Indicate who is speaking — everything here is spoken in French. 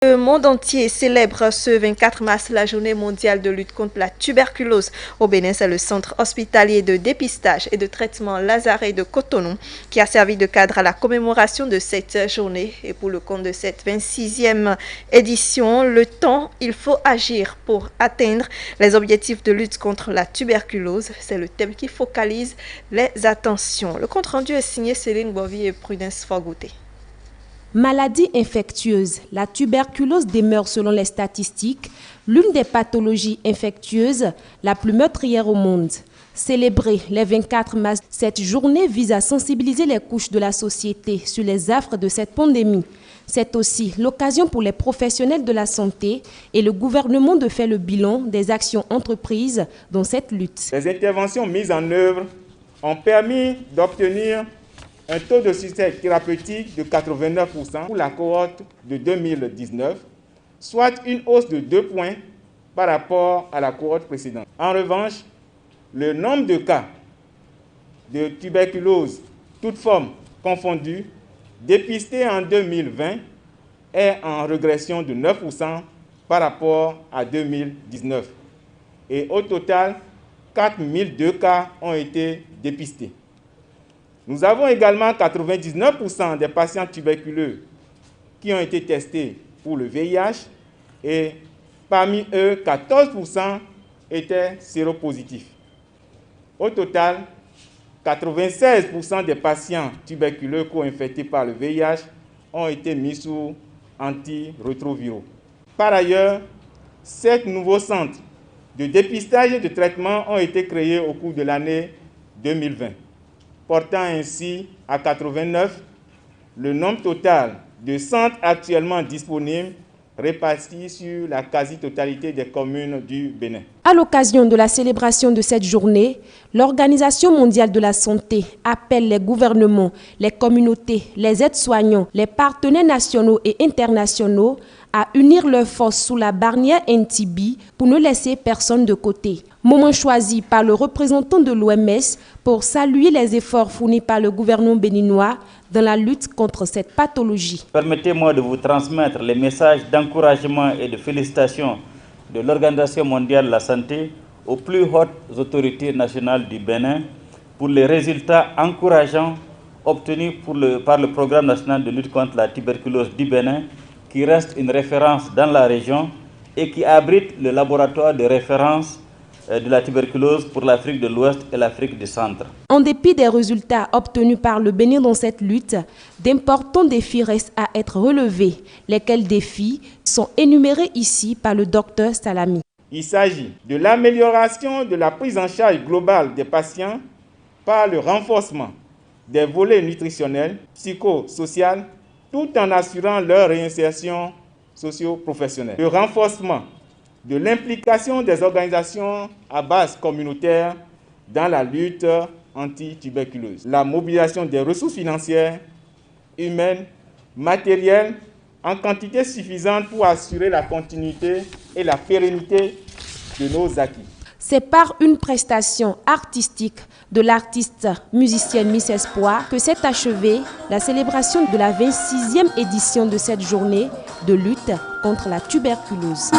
Speaker 1: Le monde entier célèbre ce 24 mars la journée mondiale de lutte contre la tuberculose. Au Bénin, c'est le centre hospitalier de dépistage et de traitement Lazaret de Cotonou qui a servi de cadre à la commémoration de cette journée. Et pour le compte de cette 26e édition, le temps, il faut agir pour atteindre les objectifs de lutte contre la tuberculose. C'est le thème qui focalise les attentions. Le compte-rendu est signé Céline Bovy et Prudence Forgouté.
Speaker 2: Maladie infectieuse, la tuberculose demeure selon les statistiques l'une des pathologies infectieuses la plus meurtrière au monde. Célébrer les 24 mars, cette journée vise à sensibiliser les couches de la société sur les affres de cette pandémie. C'est aussi l'occasion pour les professionnels de la santé et le gouvernement de faire le bilan des actions entreprises dans cette lutte.
Speaker 3: Les interventions mises en œuvre ont permis d'obtenir un taux de succès thérapeutique de 89% pour la cohorte de 2019, soit une hausse de 2 points par rapport à la cohorte précédente. En revanche, le nombre de cas de tuberculose, toutes formes confondues, dépistés en 2020 est en régression de 9% par rapport à 2019. Et au total, 4002 cas ont été dépistés. Nous avons également 99% des patients tuberculeux qui ont été testés pour le VIH et parmi eux, 14% étaient séropositifs. Au total, 96% des patients tuberculeux co-infectés par le VIH ont été mis sous antirétroviraux. Par ailleurs, 7 nouveaux centres de dépistage et de traitement ont été créés au cours de l'année 2020. Portant ainsi à 89 le nombre total de centres actuellement disponibles répartis sur la quasi-totalité des communes du Bénin.
Speaker 2: À l'occasion de la célébration de cette journée, l'Organisation mondiale de la santé appelle les gouvernements, les communautés, les aides-soignants, les partenaires nationaux et internationaux à unir leurs forces sous la bannière NTB pour ne laisser personne de côté. Moment choisi par le représentant de l'OMS pour saluer les efforts fournis par le gouvernement béninois dans la lutte contre cette pathologie.
Speaker 4: Permettez-moi de vous transmettre les messages d'encouragement et de félicitations de l'Organisation mondiale de la santé aux plus hautes autorités nationales du Bénin pour les résultats encourageants obtenus par le Programme national de lutte contre la tuberculose du Bénin, qui reste une référence dans la région et qui abrite le laboratoire de référence de la tuberculose pour l'Afrique de l'Ouest et l'Afrique du Centre.
Speaker 2: En dépit des résultats obtenus par le Bénin dans cette lutte, d'importants défis restent à être relevés, lesquels défis sont énumérés ici par le docteur Salami.
Speaker 3: Il s'agit de l'amélioration de la prise en charge globale des patients par le renforcement des volets nutritionnels, psychosociaux, tout en assurant leur réinsertion socio-professionnelle. Le renforcement de l'implication des organisations à base communautaire dans la lutte anti-tuberculose. La mobilisation des ressources financières, humaines, matérielles, en quantité suffisante pour assurer la continuité et la pérennité de nos acquis.
Speaker 2: C'est par une prestation artistique de l'artiste musicienne Miss Espoir que s'est achevée la célébration de la 26e édition de cette journée de lutte contre la tuberculose.